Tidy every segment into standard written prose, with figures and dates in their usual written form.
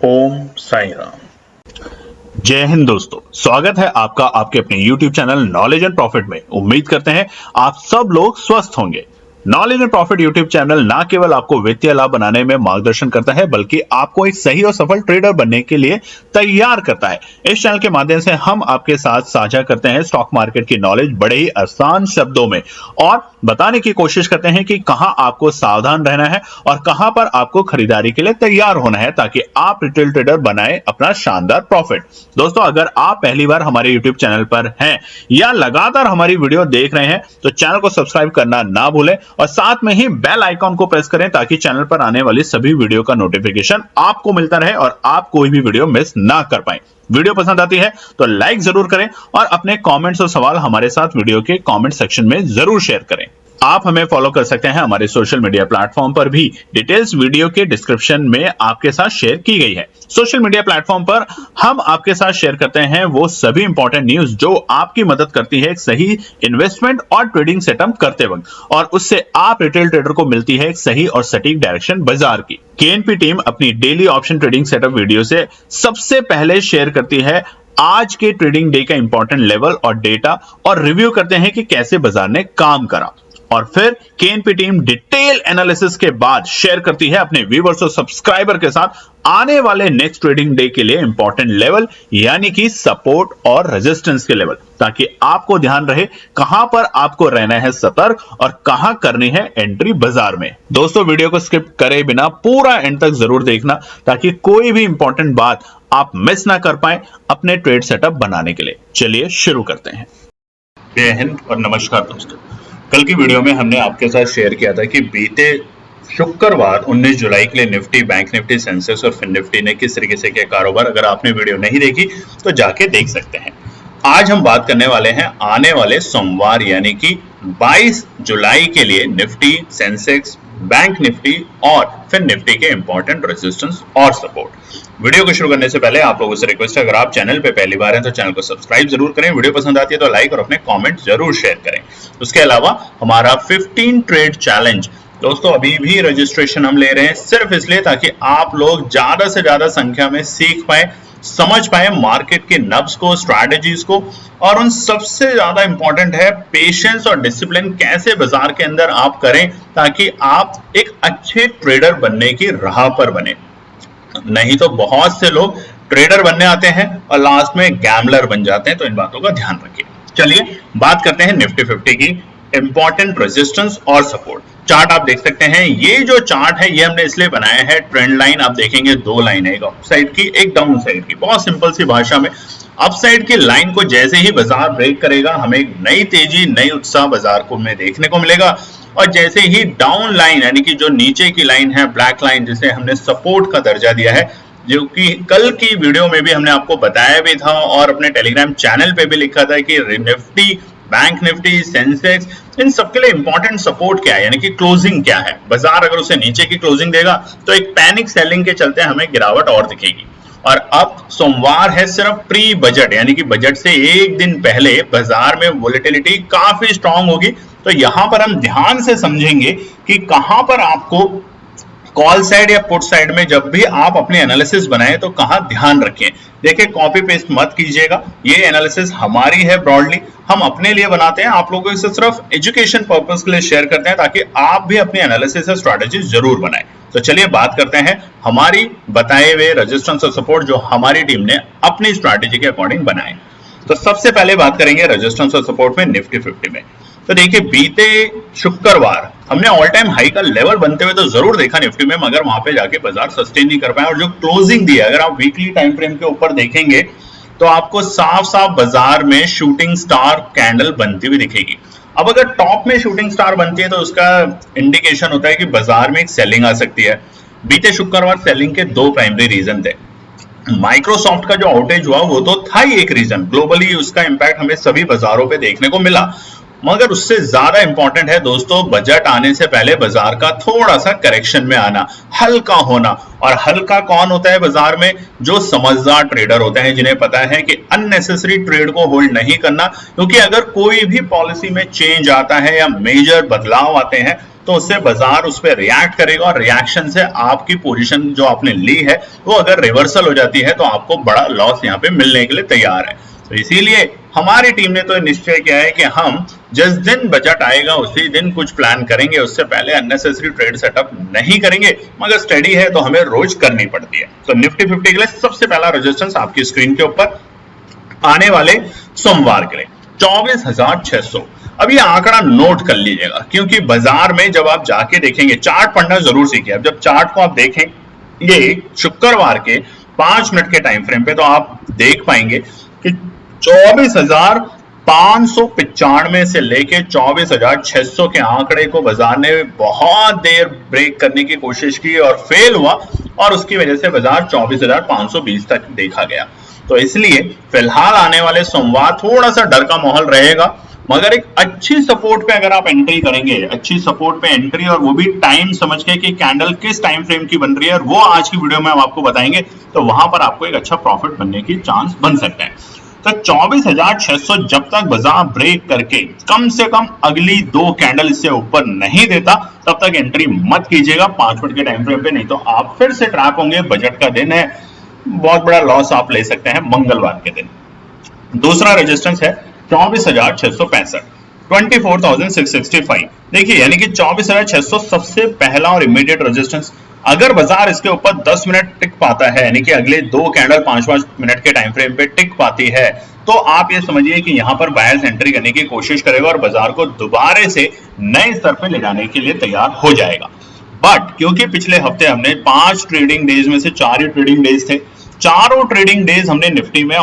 ओम साई राम। जय हिंद दोस्तों, स्वागत है आपका आपके अपने YouTube channel knowledge and profit में। उम्मीद करते हैं आप सब लोग स्वस्थ होंगे। Knowledge and profit YouTube channel ना केवल आपको वित्तीय लाभ बनाने में मार्गदर्शन करता है, बल्कि आपको एक सही और सफल ट्रेडर बनने के लिए तैयार करता है। इस चैनल के माध्यम से हम आपके साथ साझा करते हैं स्टॉक मार्केट की नॉलेज बड़े ही आसान शब्दों में और बताने की कोशिश करते हैं कि कहां आपको सावधान रहना है और कहां पर आपको खरीदारी के लिए तैयार होना है, ताकि आप रिटेल ट्रेडर बनाए अपना शानदार प्रॉफिट। दोस्तों, अगर आप पहली बार हमारे YouTube चैनल पर हैं या लगातार हमारी वीडियो देख रहे हैं तो चैनल को सब्सक्राइब करना ना भूलें और साथ में ही बेल आइकॉन को प्रेस करें, ताकि चैनल पर आने वाली सभी वीडियो का नोटिफिकेशन आपको मिलता रहे और आप कोई भी वीडियो मिस ना कर पाए। वीडियो पसंद आती है तो लाइक जरूर करें और अपने कमेंट्स और सवाल हमारे साथ वीडियो के कमेंट सेक्शन में जरूर शेयर करें। आप हमें फॉलो कर सकते हैं हमारे सोशल मीडिया प्लेटफॉर्म पर भी, डिटेल्स वीडियो के डिस्क्रिप्शन में आपके साथ शेयर की गई है। सोशल मीडिया प्लेटफॉर्म पर हम आपके साथ शेयर करते हैं वो सभी इंपॉर्टेंट न्यूज जो आपकी मदद करती है एक सही इन्वेस्टमेंट और ट्रेडिंग सेटअप करते वक्त, और उससे आप रिटेल ट्रेडर को मिलती है एक सही और सटीक डायरेक्शन बाजार की। केएनपी टीम अपनी daily option trading setup video से सबसे पहले शेयर करती है आज के ट्रेडिंग डे का इंपॉर्टेंट लेवल और डेटा, और रिव्यू करते हैं कि कैसे बाजार ने काम करा, और फिर केएनपी टीम डिटेल एनालिसिस के बाद शेयर करती है अपने व्यूअर्स और सब्सक्राइबर के साथ आने वाले नेक्स्ट ट्रेडिंग डे के लिए इंपॉर्टेंट लेवल, यानी कि सपोर्ट और रेजिस्टेंस के लेवल, ताकि आपको ध्यान रहे कहां पर आपको रहना है सतर्क और कहां करनी है एंट्री बाजार में। दोस्तों, वीडियो को स्किप करे बिना पूरा एंड तक जरूर देखना, ताकि कोई भी इंपॉर्टेंट बात आप मिस ना कर पाए अपने ट्रेड सेटअप बनाने के लिए। चलिए शुरू करते हैं। जय हिंद और नमस्कार दोस्तों। कल की वीडियो में हमने आपके साथ शेयर किया था कि बीते शुक्रवार 19 जुलाई के लिए निफ्टी, बैंक निफ्टी, सेंसेक्स और फिन निफ्टी ने किस तरीके से किया कारोबार। अगर आपने वीडियो नहीं देखी तो जाके देख सकते हैं। आज हम बात करने वाले हैं आने वाले सोमवार यानी कि 22 जुलाई के लिए निफ्टी, सेंसेक्स, बैंक निफ्टी और फिन निफ्टी के इंपॉर्टेंट रेजिस्टेंस और सपोर्ट। वीडियो को शुरू करने से पहले आप लोगों से रिक्वेस्ट है, अगर आप चैनल पे पहली बार हैं तो चैनल को सब्सक्राइब जरूर करें, वीडियो पसंद आती है तो लाइक और अपने कमेंट जरूर शेयर करें। उसके अलावा हमारा 15 ट्रेड चैलेंज दोस्तों, अभी भी रजिस्ट्रेशन हम ले रहे हैं सिर्फ इसलिए ताकि आप लोग ज्यादा से ज्यादा संख्या में सीख पाए, समझ पाए मार्केट के नब्स को, स्ट्रैटेजीज को, और उन सबसे ज्यादा इंपॉर्टेंट है पेशेंस और डिसिप्लिन कैसे बाजार के अंदर आप करें, ताकि आप एक अच्छे ट्रेडर बनने की राह पर बने। नहीं तो बहुत से लोग ट्रेडर बनने आते हैं और लास्ट में गैम्बलर बन जाते हैं, तो इन बातों का ध्यान रखिए। चलिए बात करते हैं निफ्टी 50 की इंपॉर्टेंट रेजिस्टेंस और सपोर्ट। चार्ट आप देख सकते हैं, ये जो चार्ट है ये हमने इसलिए बनाया है, ट्रेंड लाइन आप देखेंगे दो लाइन है, एक अप साइड की एक डाउन साइड की। बहुत सिंपल सी भाषा में अप साइड की लाइन को जैसे ही बाजार ब्रेक करेगा हमें एक नई तेजी, नई उत्साह बाजार को में देखने को मिलेगा, और जैसे ही डाउन लाइन यानी कि जो नीचे की लाइन है, ब्लैक लाइन, जिसे हमने सपोर्ट का दर्जा दिया है, जो कि कल की वीडियो में भी हमने आपको बताया भी था और अपने टेलीग्राम चैनल पे भी लिखा था कि निफ्टी, बैंक निफ्टी, सेंसेक्स, इन सबके लिए इंपॉर्टेंट सपोर्ट क्या है, यानी कि क्लोजिंग क्या है। बाजार अगर उसे नीचे की क्लोजिंग देगा तो एक पैनिक सेलिंग के चलते हमें गिरावट और दिखेगी। और अब सोमवार है, सिर्फ प्री बजट यानी कि बजट से एक दिन पहले बाजार में वोलेटिलिटी काफी स्ट्रांग होगी, तो यहां पर हम ध्यान से समझेंगे कि कहां पर आपको कॉल साइड या पुट साइड में जब भी आप अपने एनालिसिस बनाएं तो कहां ध्यान रखें। देखिए, कॉपी पेस्ट मत कीजिएगा, ये एनालिसिस हमारी है, ब्रॉडली हम अपने लिए बनाते हैं, आप लोगों से सिर्फ एजुकेशन पर्पस के लिए शेयर करते हैं ताकि आप भी अपनी एनालिसिस और स्ट्रैटेजी जरूर बनाएं। तो चलिए बात करते हैं हमारी बताए हुए रेजिस्टेंस और सपोर्ट जो हमारी टीम ने अपनी स्ट्रैटेजी के अकॉर्डिंग बनाए। तो सबसे पहले बात करेंगे रेजिस्टेंस और सपोर्ट में निफ्टी 50 में। तो देखिए, बीते शुक्रवार हमने ऑल टाइम हाई का लेवल बनते हुए तो जरूर देखा निफ्टी में, मगर वहां पे जाके बाजार सस्टेन नहीं कर पाया, और जो क्लोजिंग दी है अगर आप वीकली टाइम फ्रेम के ऊपर देखेंगे तो आपको साफ साफ बाजार में शूटिंग स्टार कैंडल बनती हुई दिखेगी। अब अगर टॉप में शूटिंग स्टार बनती है तो उसका इंडिकेशन होता है कि बाजार में एक सेलिंग आ सकती है। बीते शुक्रवार सेलिंग के दो प्राइमरी रीजन थे। माइक्रोसॉफ्ट का जो आउटेज हुआ वो तो था ही एक रीजन, ग्लोबली उसका इंपैक्ट हमें सभी बाजारों पे देखने को मिला। मगर उससे ज्यादा इंपॉर्टेंट है दोस्तों बजट आने से पहले बाजार का थोड़ा सा करेक्शन में आना, हल्का होना। और हल्का कौन होता है बाजार में? जो समझदार ट्रेडर होते हैं, जिन्हें पता है कि अननेसेसरी ट्रेड को होल्ड नहीं करना, क्योंकि अगर कोई भी पॉलिसी में चेंज आता है या मेजर बदलाव आते हैं तो उससे बाजार उस पर रिएक्ट करेगा, और रिएक्शन से आपकी पोजीशन जो आपने ली है वो अगर रिवर्सल हो जाती है तो आपको बड़ा लॉस यहाँ पे मिलने के लिए तैयार है। तो इसीलिए हमारी टीम ने तो निश्चय किया है कि हम जिस दिन बजट आएगा उसी दिन कुछ प्लान करेंगे, उससे पहले अननेसेसरी ट्रेड सेटअप नहीं करेंगे। मगर स्टडी है तो हमें रोज करनी पड़ती है। तो निफ्टी 50 के लिए सबसे पहला रेजिस्टेंस आपकी स्क्रीन के ऊपर आने वाले सोमवार के लिए 24,600। अब ये आंकड़ा नोट कर लीजिएगा, क्योंकि बाजार में जब आप जाके देखेंगे, चार्ट पढ़ना जरूर सीखिए। अब जब चार्ट को आप देखें ये शुक्रवार के 5 मिनट के टाइम फ्रेम पे, तो आप देख पाएंगे कि 24,595 से लेके 24,600 के आंकड़े को बाजार ने बहुत देर ब्रेक करने की कोशिश की और फेल हुआ, और उसकी वजह से बाजार 24,520 तक देखा गया। तो इसलिए फिलहाल आने वाले सोमवार थोड़ा सा डर का माहौल रहेगा, मगर एक अच्छी सपोर्ट पे अगर आप एंट्री करेंगे, अच्छी सपोर्ट पे एंट्री, और वो भी टाइम समझ के कि कैंडल किस टाइम फ्रेम की बन रही है, और वो आज की वीडियो में हम आपको बताएंगे, तो वहां पर आपको एक अच्छा प्रॉफिट बनने की चांस बन सकते हैं। तो 24,600 जब तक बाजार ब्रेक करके कम से कम अगली 2 कैंडल इससे ऊपर नहीं देता, तब तक एंट्री मत कीजिएगा 5 मिनट के टाइम फ्रेम पे, नहीं तो आप फिर से ट्रैप होंगे। बजट का दिन है, बहुत बड़ा लॉस आप ले सकते हैं मंगलवार के दिन। दूसरा रेजिस्टेंस है 24,665, 24,665। देखिए यानी कि 24,600 सबसे पहला और इमीडिएट रेजिस्टेंस। अगर बाजार इसके ऊपर 10 मिनट टिक पाता है, यानी कि अगले 2 कैंडल 5-5 मिनट के टाइम फ्रेम पे टिक पाती है, तो आप ये समझिए कि यहां पर बायर्स एंट्री करने की कोशिश करेगा और बाजार को दोबारा से नए स्तर पे ले जाने के लिए तैयार हो जाएगा। बट क्योंकि पिछले हफ्ते हमने 5 ट्रेडिंग डेज में से 4 ही ट्रेडिंग डेज थे, चारों ट्रेडिंग डेज हमने निफ्टी में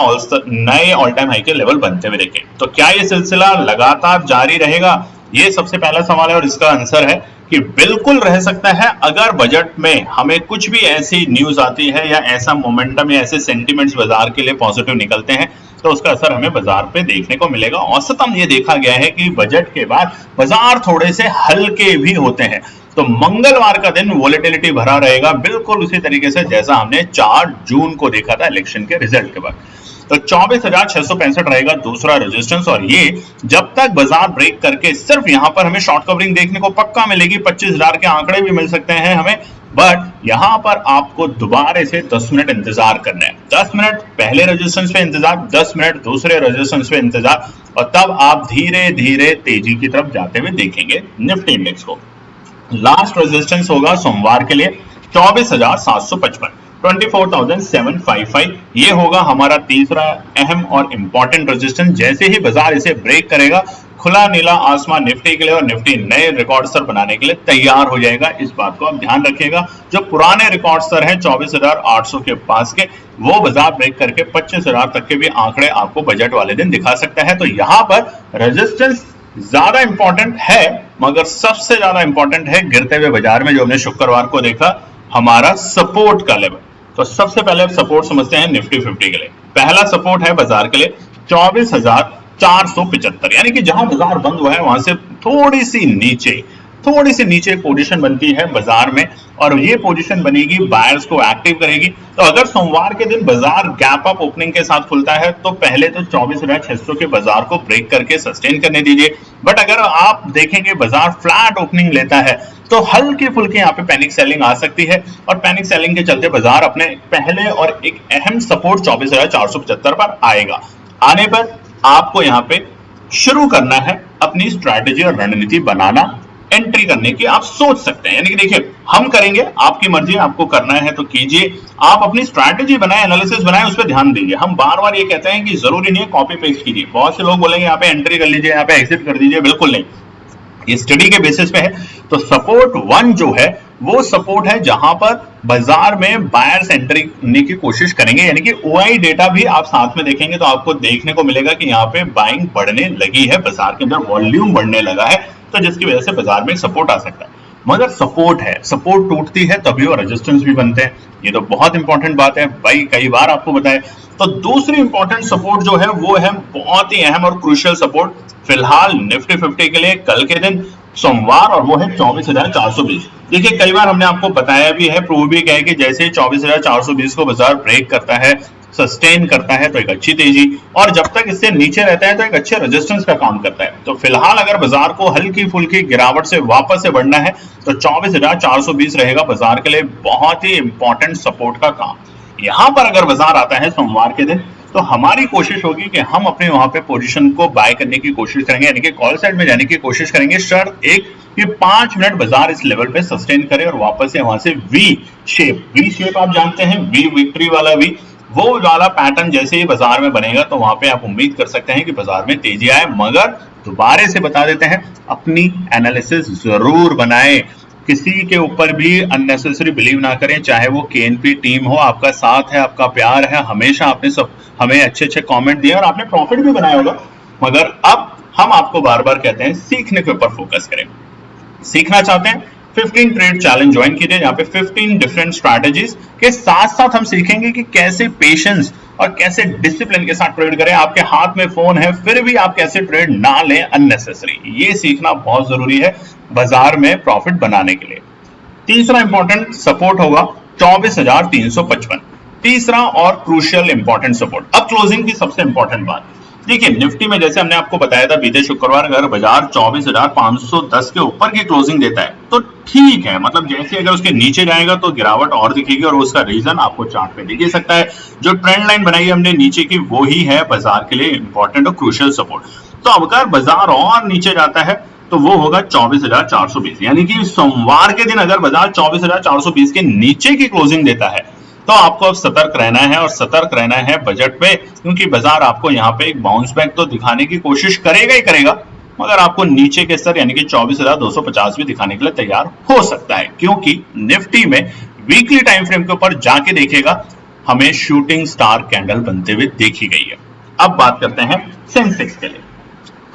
नए ऑल टाइम हाई के लेवल बनते हुए देखे। तो क्या ये सिलसिला लगातार जारी रहेगा? ये सबसे पहला सवाल है, और इसका आंसर है कि बिल्कुल रह सकता है। अगर बजट में हमें कुछ भी ऐसी न्यूज आती है या ऐसा मोमेंटम या ऐसे सेंटिमेंट्स बाजार के लिए पॉजिटिव निकलते हैं, तो उसका असर हमें बाजार पे देखने को मिलेगा। औसतन ये देखा गया है कि बजट के बाद बाजार थोड़े से हल्के भी होते हैं। तो मंगलवार का दिन वोलेटिलिटी भरा रहेगा, बिल्कुल उसी तरीके से जैसा हमने 4 जून को देखा था इलेक्शन के रिजल्ट के बाद। तो 24,665 रहेगा दूसरा रेजिस्टेंस, और ये जब तक बाजार ब्रेक करके सिर्फ यहां पर हमें शॉर्ट कवरिंग देखने को पक्का मिलेगी, 25,000 के आंकड़े भी मिल सकते हैं हमें, बट यहां पर आपको दोबारा से 10 मिनट इंतजार करना है। 10 मिनट पहले रेजिस्टेंस पे इंतजार, 10 मिनट दूसरे रेजिस्टेंस पे इंतजार, और तब आप धीरे धीरे तेजी की तरफ जाते हुए देखेंगे निफ्टी इंडेक्स को। लास्ट रेजिस्टेंस होगा सोमवार के लिए 24,755, 24,755। ये होगा हमारा तीसरा अहम और इंपॉर्टेंट रेजिस्टेंस। जैसे ही बाजार इसे ब्रेक करेगा, खुला नीला आसमान निफ्टी के लिए, और निफ्टी नए रिकॉर्ड स्तर बनाने के लिए तैयार हो जाएगा। इस बात को आप ध्यान रखिएगा। जो पुराने रिकॉर्ड स्तर हैं 24,800 के पास के, वो बाजार ब्रेक करके 25,000 तक के भी आंकड़े आपको बजट वाले दिन दिखा सकता है। तो यहां पर रेजिस्टेंस ज्यादा इंपॉर्टेंट है, मगर सबसे ज्यादा इंपॉर्टेंट है गिरते हुए बाजार में जो हमने शुक्रवार को देखा, हमारा सपोर्ट का लेवल। तो सबसे पहले सपोर्ट समझते हैं निफ्टी 50 के लिए। पहला सपोर्ट है बाजार के लिए 24,475, यानी कि जहां बाजार बंद हुआ है वहां से थोड़ी सी नीचे पोजीशन बनती है बाजार में, और ये पोजीशन बनेगी, बायर्स को एक्टिव करेगी। तो अगर सोमवार के दिन बाजार गैप अप ओपनिंग के साथ खुलता है, तो पहले तो 24,600 के बाजार को ब्रेक करके सस्टेन करने दीजिए। बट अगर आप देखेंगे बाजार फ्लैट ओपनिंग लेता है, तो हल्के फुल्के यहाँ पे पैनिक सेलिंग आ सकती है, और पैनिक सेलिंग के चलते बाजार अपने पहले और एक अहम सपोर्ट 24,475 पर आएगा। आने पर आपको यहाँ पे शुरू करना है अपनी स्ट्रैटेजी और रणनीति बनाना, एंट्री करने की आप सोच सकते हैं। यानी कि देखिए, हम करेंगे, आपकी मर्जी, आपको करना है तो कीजिए। आप अपनी स्ट्रैटेजी बनाएं, एनालिसिस बनाएं, उस पर ध्यान दीजिए। हम बार बार ये कहते हैं कि जरूरी नहीं है कॉपी पेस्ट कीजिए। बहुत से लोग बोलेंगे यहाँ पे एंट्री कर लीजिए, यहाँ पे एग्जिट कर दीजिए, बिल्कुल नहीं, ये स्टडी के बेसिस पे है। तो सपोर्ट 1 जो है वो सपोर्ट है जहां पर बाजार में बायर्स एंट्री करने की कोशिश करेंगे, यानी कि ओआई डेटा भी आप साथ में देखेंगे तो आपको देखने को मिलेगा कि यहाँ पे बाइंग बढ़ने लगी है, बाजार के अंदर वॉल्यूम बढ़ने लगा है, तो जिसकी वजह से बाजार में सपोर्ट आ सकता है। मगर सपोर्ट है, सपोर्ट टूटती है तभी वो रेजिस्टेंस भी बनते हैं। ये तो बहुत इंपॉर्टेंट बात है भाई, कई बार आपको बताया। तो दूसरी इंपॉर्टेंट सपोर्ट जो है वो है बहुत ही अहम और क्रूशियल सपोर्ट फिलहाल निफ्टी 50 के लिए कल के दिन सोमवार, और वो है 24,420। देखिए कई बार हमने आपको बताया भी है, प्रूव भी किया है कि जैसे 24,420 को बाजार ब्रेक करता है, सस्टेन करता है, तो एक अच्छी तेजी, और जब तक इससे नीचे रहता है तो एक अच्छे रेजिस्टेंस का काम करता है। तो फिलहाल अगर बाजार को हल्की फुल्की गिरावट से वापस से बढ़ना है तो 24,420 रहेगा बाजार के लिए बहुत ही इंपॉर्टेंट सपोर्ट का काम। यहां पर अगर बाजार आता है सोमवार के दिन तो हमारी कोशिश होगी कि हम अपने वहां पे पोजीशन को बाय करने की कोशिश करेंगे, यानी कि कॉल साइड में जाने की कोशिश करेंगे, शर्त एक कि 5 मिनट बाजार इस लेवल पे सस्टेन करे और वापस से वहां से वी शेप आप जानते हैं, वी विक्ट्री वाला वी, वो वाला पैटर्न जैसे ही बाजार में बनेगा तो वहां पे आप उम्मीद कर सकते हैं कि बाजार में तेजी आए। मगर दोबारा से बता देते हैं, अपनी एनालिसिस जरूर बनाएं, किसी के ऊपर भी अननेसेसरी बिलीव ना करें, चाहे वो केएनपी टीम हो, आपका साथ है, आपका प्यार है, हमेशा आपने सब हमें अच्छे अच्छे कमेंट दिए और आपने प्रॉफिट भी बनाया होगा। मगर अब हम आपको बार बार कहते हैं सीखने के ऊपर फोकस करें। सीखना चाहते हैं 15 ट्रेड चैलेंज ज्वाइन कीजिए, यहाँ पे 15 डिफरेंट स्ट्रैटेजीज के साथ साथ हम सीखेंगे कि कैसे पेशेंस और कैसे डिसिप्लिन के साथ ट्रेड करें। आपके हाथ में फोन है फिर भी आप कैसे ट्रेड ना लें अननेसेसरी, ये सीखना बहुत जरूरी है बाजार में प्रॉफिट बनाने के लिए। तीसरा इंपॉर्टेंट सपोर्ट होगा 24,355, तीसरा और क्रूशियल इंपॉर्टेंट सपोर्ट। अब क्लोजिंग की सबसे इंपॉर्टेंट बात, देखिए निफ्टी में जैसे हमने आपको बताया था बीते शुक्रवार अगर बाजार 24,510 के ऊपर की क्लोजिंग देता है तो ठीक है, मतलब जैसे अगर उसके नीचे जाएगा तो गिरावट और दिखेगी, और उसका रीजन आपको चार्ट पे दिख सकता है। जो ट्रेंड लाइन बनाई है हमने नीचे की, वो ही है बाजार के लिए इंपॉर्टेंट और क्रूशियल सपोर्ट। तो अब अगर बाजार और नीचे जाता है तो वो होगा 24,420, यानी कि सोमवार के दिन अगर बाजार 24,420 के नीचे की क्लोजिंग देता है तो आपको अब सतर्क रहना है, और सतर्क रहना है बजट पे, क्योंकि बाजार आपको यहाँ पे एक बाउंस बैक तो दिखाने की कोशिश करेगा ही करेगा, मगर आपको नीचे के स्तर यानी कि 24,250 भी दिखाने के लिए तैयार हो सकता है, क्योंकि निफ्टी में वीकली टाइम फ्रेम के ऊपर जाके देखेगा हमें शूटिंग स्टार कैंडल बनते हुए देखी गई है। अब बात करते हैं सेंसेक्स के लिए।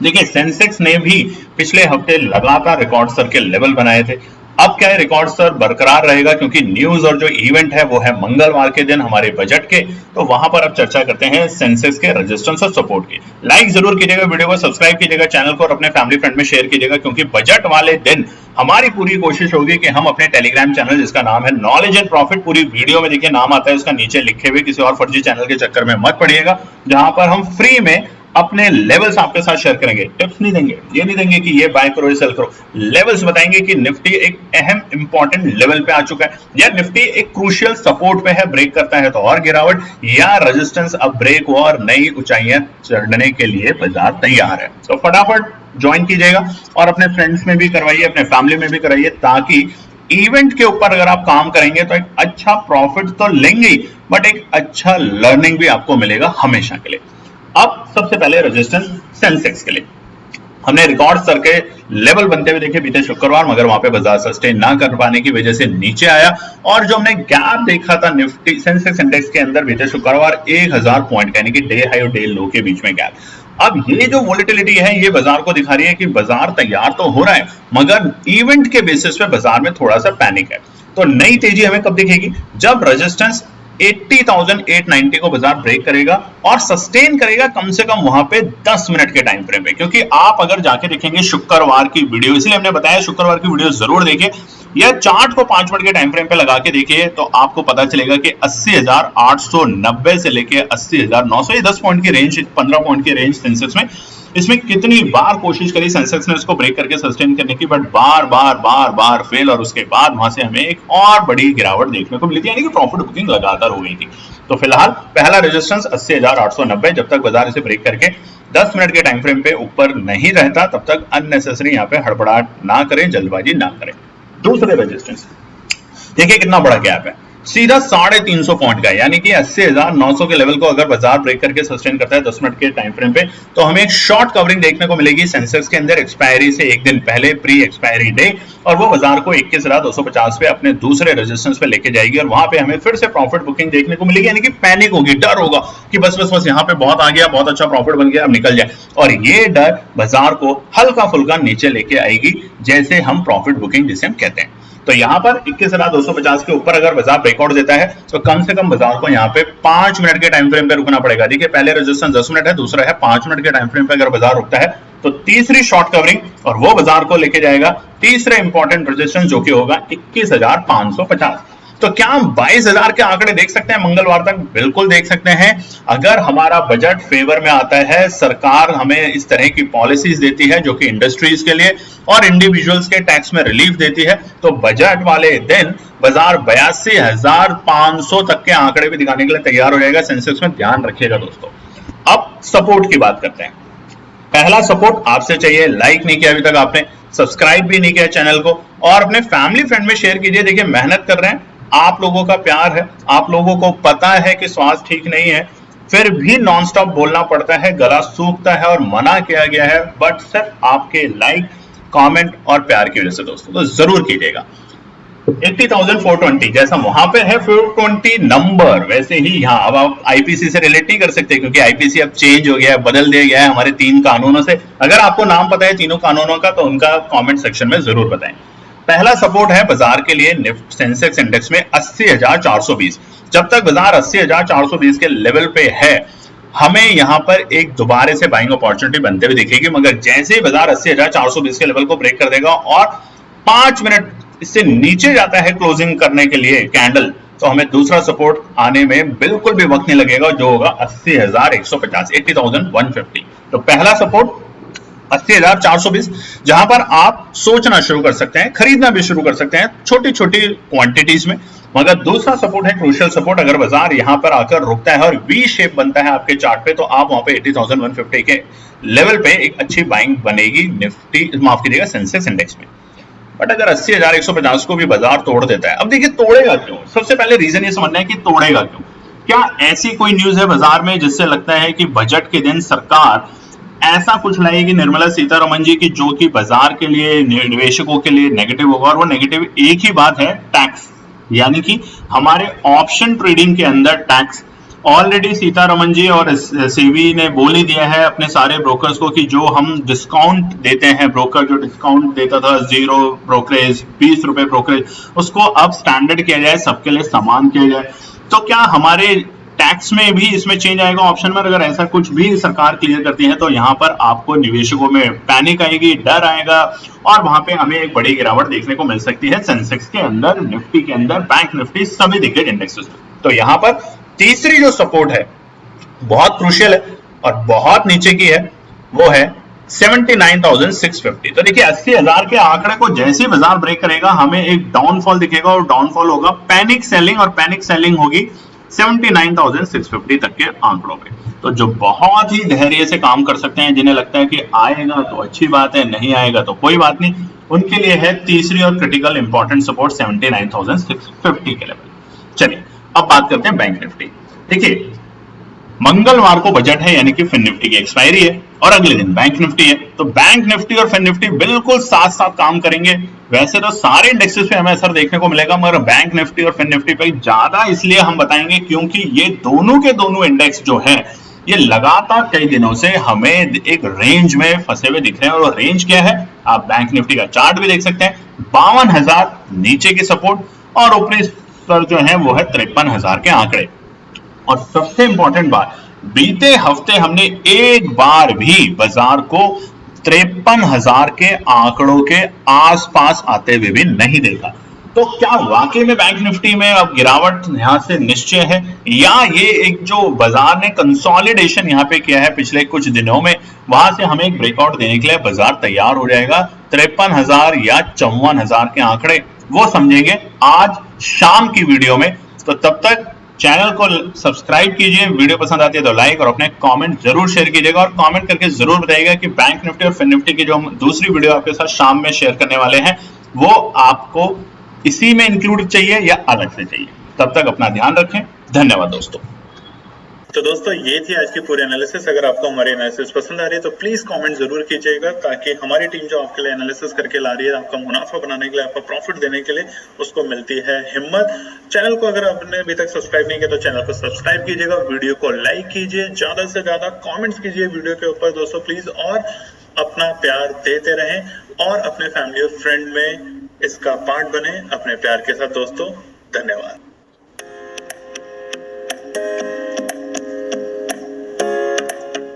देखिए सेंसेक्स ने भी पिछले हफ्ते लगातार रिकॉर्ड स्तर के लेवल बनाए थे। अब क्या है, रिकॉर्ड स्तर बरकरार रहेगा, क्योंकि न्यूज और जो इवेंट है वो है मंगलवार के दिन हमारे बजट के। तो वहां पर अब चर्चा करते हैं सेंसेक्स के रेजिस्टेंस और सपोर्ट की। लाइक जरूर कीजिएगा, वीडियो को सब्सक्राइब कीजिएगा, चैनल को और अपने फैमिली फ्रेंड में शेयर कीजिएगा, क्योंकि बजट वाले दिन हमारी पूरी कोशिश होगी कि हम अपने टेलीग्राम चैनल जिसका नाम है नॉलेज एंड प्रॉफिट, पूरी वीडियो में देखिए नाम आता है उसका नीचे लिखे हुए, किसी और फर्जी चैनल के चक्कर में मत पड़िएगा, जहां पर हम फ्री में अपने लेवल्स आपके साथ शेयर करेंगे। टिप्स नहीं देंगे, ये नहीं देंगे कि ये बाय करो ये सेल करो, लेवल्स बताएंगे कि निफ्टी एक अहम इंपॉर्टेंट लेवल पे आ चुका है, या निफ्टी एक क्रूशियल सपोर्ट पे है, ब्रेक करता है तो और गिरावट, या रेजिस्टेंस अब ब्रेक हुआ और नई ऊंचाइयां चढ़ने के लिए बाजार तैयार है। तो फटाफट ज्वाइन कीजिएगा और अपने फ्रेंड्स में भी करवाइए, अपने फैमिली में भी कराइए, ताकि इवेंट के ऊपर अगर आप काम करेंगे तो एक अच्छा प्रॉफिट तो लेंगे ही, बट एक अच्छा लर्निंग भी आपको मिलेगा हमेशा के लिए। अब सबसे पहले रेजिस्टेंस सेंसेक्स के लिए हमने रिकॉर्ड स्तर के लेवल बनते हुए देखे बीते शुक्रवार, मगर वहां पे बाजार सस्टेन ना कर पाने की वजह से नीचे आया, और जो हमने गैप देखा था निफ्टी सेंसेक्स इंडेक्स के अंदर बीते शुक्रवार 1000 पॉइंट, यानी कि डे हाई और डे लो के बीच में गैप। अब ये जो वोलेटिलिटी है ये बाजार को दिखा रही है कि बाजार तैयार तो हो रहा है, मगर इवेंट के बेसिस पे बाजार में थोड़ा सा पैनिक है। तो नई तेजी हमें कब दिखेगी, जब रेजिस्टेंस 80,890 को बाजार ब्रेक करेगा और सस्टेन करेगा कम से कम वहां पे 10 मिनट के टाइम फ्रेम पे। क्योंकि आप अगर जाके देखेंगे शुक्रवार की वीडियो, इसलिए हमने बताया शुक्रवार की वीडियो जरूर देखिए, यह चार्ट को 5 मिनट के टाइम फ्रेम पे लगा के देखिए तो आपको पता चलेगा कि 80,890 से लेके 80,900, ये 10 पॉइंट की रेंज, 15 पॉइंट की रेंज सेंसेक्स में, इसमें कितनी बार कोशिश करी सेंसेक्स ने इसको ब्रेक करके सस्टेन करने की, but bar bar bar bar fail, और उसके बाद वहां से हमें एक और बड़ी गिरावट देखने को मिली थी, यानी कि प्रॉफिट बुकिंग लगातार हो गई थी। तो फिलहाल पहला रेजिस्टेंस 80,890, जब तक बाजार इसे ब्रेक करके 10 मिनट के टाइम फ्रेम पे ऊपर नहीं रहता तब तक अननेसेसरी यहाँ पे हड़बड़ाहट ना करें, जल्दबाजी ना करें। दूसरे रेजिस्टेंस देखिए कितना बड़ा गैप है, सीधा 350 पॉइंट का, यानी कि 80,900 के लेवल को अगर बाजार ब्रेक करके सस्टेन करता है 10 मिनट के टाइम फ्रेम पे, तो हमें एक शॉर्ट कवरिंग देखने को मिलेगी सेंसेक्स के अंदर एक्सपायरी से एक दिन पहले, प्री एक्सपायरी डे, और वो बाजार को 21,250 पे अपने दूसरे रेजिस्टेंस पे लेके जाएगी और वहां पे हमें फिर से प्रॉफिट बुकिंग देखने को मिलेगी, यानी कि पैनिक होगी, डर होगा कि बस बस बस यहाँ पे बहुत आ गया, बहुत अच्छा प्रॉफिट बन गया, अब निकल जाए, और ये डर बाजार को हल्का फुल्का नीचे लेके आएगी, जैसे हम प्रॉफिट बुकिंग जिसे हम कहते हैं। तो यहां पर 21,250 के ऊपर अगर बाजार ब्रेकआउट देता है तो कम से कम बाजार को यहां पे 5 मिनट के टाइम फ्रेम पे रुकना पड़ेगा। देखिए पहले रेजिस्टेंस 10 मिनट है, दूसरा है 5 मिनट के टाइम फ्रेम पे अगर बाजार रुकता है तो तीसरी शॉर्ट कवरिंग और वो बाजार को लेके जाएगा तीसरे इंपॉर्टेंट रेजिस्टेंस जो कि होगा 21,550। तो क्या हम 22,000 के आंकड़े देख सकते हैं मंगलवार तक? बिल्कुल देख सकते हैं। अगर हमारा बजट फेवर में आता है, सरकार हमें इस तरह की पॉलिसीज देती है जो कि इंडस्ट्रीज के लिए और इंडिविजुअल्स के टैक्स में रिलीफ देती है, तो बजट वाले दिन बाजार 82,500 तक के आंकड़े भी दिखाने के लिए तैयार हो जाएगा। सेंसेक्स में ध्यान रखिएगा दोस्तों। अब सपोर्ट की बात करते हैं। पहला सपोर्ट आपसे चाहिए, लाइक नहीं किया अभी तक आपने, सब्सक्राइब भी नहीं किया चैनल को, और अपने फैमिली फ्रेंड में शेयर कीजिए। देखिए मेहनत कर रहे हैं, आप लोगों का प्यार है, आप लोगों को पता है कि स्वास्थ्य ठीक नहीं है, फिर भी नॉनस्टॉप बोलना पड़ता है, गला सूखता है और मना किया गया है, बट सिर्फ आपके लाइक, कमेंट और प्यार की वजह से दोस्तों, तो जरूर कीजिएगा। 80,420 जैसा वहां पे है 420 नंबर, वैसे ही यहाँ अब आप आईपीसी से रिलेट नहीं कर सकते क्योंकि आईपीसी अब चेंज हो गया है, बदल दिया गया है हमारे 3 कानूनों से। अगर आपको नाम पता है तीनों कानूनों का तो उनका कमेंट सेक्शन में जरूर बताएं। पहला सपोर्ट है बाजार के लिए निफ्ट सेंसेक्स इंडेक्स में 80,420। जब तक बाजार 80,420 के लेवल पे है, हमें यहां पर एक दोबारा से बाइंग अपॉर्चुनिटी बनते हुए दिखेगी, मगर जैसे ही बाजार 80,420 के लेवल को ब्रेक कर देगा और 5 मिनट इससे नीचे जाता है क्लोजिंग करने के लिए कैंडल, तो हमें दूसरा सपोर्ट आने में बिल्कुल भी वक्त नहीं लगेगा, जो होगा 80,150, 80,150। तो पहला सपोर्ट 80,420, जहां पर आप सोचना शुरू कर सकते हैं, खरीदना भी शुरू कर सकते हैं छोटी छोटी क्वांटिटीज में। मगर दूसरा सपोर्ट है क्रूशियल सपोर्ट, अगर बाजार यहां पर आकर रुकता है और वी शेप बनता है आपके चार्ट पे, तो आप वहां पे 80,150 के लेवल पे एक अच्छी बाइंग बनेगी निफ्टी, माफ कीजिएगा सेंसेक्स इंडेक्स में। बट अगर 80,150 को भी बाजार तोड़ देता है, अब देखिए तोड़ेगा क्यों? सबसे पहले रीजन ये समझना है कि तोड़ेगा क्यों। क्या ऐसी कोई न्यूज है बाजार में जिससे लगता है कि बजट के दिन सरकार ऐसा कुछ लाएगी निर्मला सीतारमण जी की जो कि बाजार के लिए, निवेशकों के लिए नेगेटिव होगा? और वो नेगेटिव एक ही बात है, टैक्स, यानी कि हमारे ऑप्शन ट्रेडिंग के अंदर टैक्स। ऑलरेडी सीतारमण जी और सेबी ने बोल ही दिया है अपने सारे ब्रोकर्स को कि जो हम डिस्काउंट देते हैं, ब्रोकर जो डिस्काउंट देता था 0 ब्रोकरेज, 20 रुपए ब्रोकरेज, उसको अब स्टैंडर्ड किया जाए, सबके लिए समान किया जाए। तो क्या हमारे टैक्स में भी इसमें चेंज आएगा ऑप्शन में? अगर ऐसा कुछ भी सरकार क्लियर करती है तो यहाँ पर आपको निवेशकों में पैनिक आएगी, डर आएगा, और वहां पे हमें एक बड़ी गिरावट देखने को मिल सकती है सेंसेक्स के अंदर, निफ्टी के अंदर, बैंक निफ्टी, सभी दिग्गज इंडेक्सेस में। तो यहाँ पर तीसरी जो सपोर्ट है बहुत क्रूशियल है और बहुत नीचे की है, वो है 79,650। तो देखिए 80,000 के आंकड़े को जैसे ही बाजार ब्रेक करेगा हमें एक डाउनफॉल दिखेगा, और डाउनफॉल होगा पैनिक सेलिंग, और पैनिक सेलिंग होगी 79,650 तक के आंकड़ों पे। तो जो बहुत ही धैर्य से काम कर सकते हैं, जिन्हें लगता है कि आएगा तो अच्छी बात है, नहीं आएगा तो कोई बात नहीं, उनके लिए है तीसरी और क्रिटिकल इंपॉर्टेंट सपोर्ट 79,650 के लेवल। चलिए अब बात करते हैं बैंक निफ्टी। देखिए मंगलवार को बजट है, यानी कि फिन निफ्टी की एक्सपायरी है, और अगले दिन बैंक निफ्टी है। तो बैंक निफ्टी और फिन निफ्टी बिल्कुल साथ साथ काम करेंगे। वैसे तो सारे इंडेक्सेस पे हमें असर देखने को मिलेगा, मगर बैंक निफ्टी और फिन निफ्टी पे ज्यादा इसलिए हम बताएंगे क्योंकि ये दोनों के दोनों इंडेक्स जो है ये लगातार कई दिनों से हमें एक रेंज में फंसे हुए दिख रहे हैं। और रेंज क्या है, आप बैंक निफ्टी का चार्ट भी देख सकते हैं, 52,000 नीचे की सपोर्ट, और ऊपरी स्तर जो है वो है 53,000 के आंकड़े। और सबसे इंपॉर्टेंट बात, बीते हफ्ते हमने एक बार भी बाजार को 53,000 के आंकड़ों के आसपास आते हुए भी नहीं देखा। तो क्या वाकई में बैंक निफ्टी में अब गिरावट यहां से निश्चय है, या ये एक जो बाजार ने कंसोलिडेशन यहां पे किया है पिछले कुछ दिनों में, वहां से हमें एक ब्रेकआउट देने के लिए बाजार तैयार हो जाएगा? 53,000 या 54,000 के आंकड़े वो समझेंगे आज शाम की वीडियो में। तो तब तक चैनल को सब्सक्राइब कीजिए, वीडियो पसंद आती है तो लाइक और अपने कमेंट जरूर शेयर कीजिएगा, और कमेंट करके जरूर बताइएगा कि बैंक निफ्टी और फिन निफ्टी की जो हम दूसरी वीडियो आपके साथ शाम में शेयर करने वाले हैं वो आपको इसी में इंक्लूड चाहिए या अलग से चाहिए। तब तक अपना ध्यान रखें। धन्यवाद दोस्तों। तो दोस्तों ये थी आज की पूरी एनालिसिस। अगर आपको हमारी एनालिसिस पसंद आ रही है तो प्लीज कमेंट जरूर कीजिएगा, ताकि हमारी टीम जो आपके लिए एनालिसिस करके ला रही है, आपका मुनाफा बनाने के लिए, आपका प्रॉफिट देने के लिए, उसको मिलती है हिम्मत। चैनल को अगर आपने अभी तक सब्सक्राइब नहीं किया तो चैनल को सब्सक्राइब कीजिएगा, वीडियो को लाइक कीजिए, ज्यादा से ज्यादा कॉमेंट्स कीजिए वीडियो के ऊपर दोस्तों प्लीज, और अपना प्यार देते रहें और अपने फैमिली और फ्रेंड में इसका पार्ट बने अपने प्यार के साथ दोस्तों। धन्यवाद।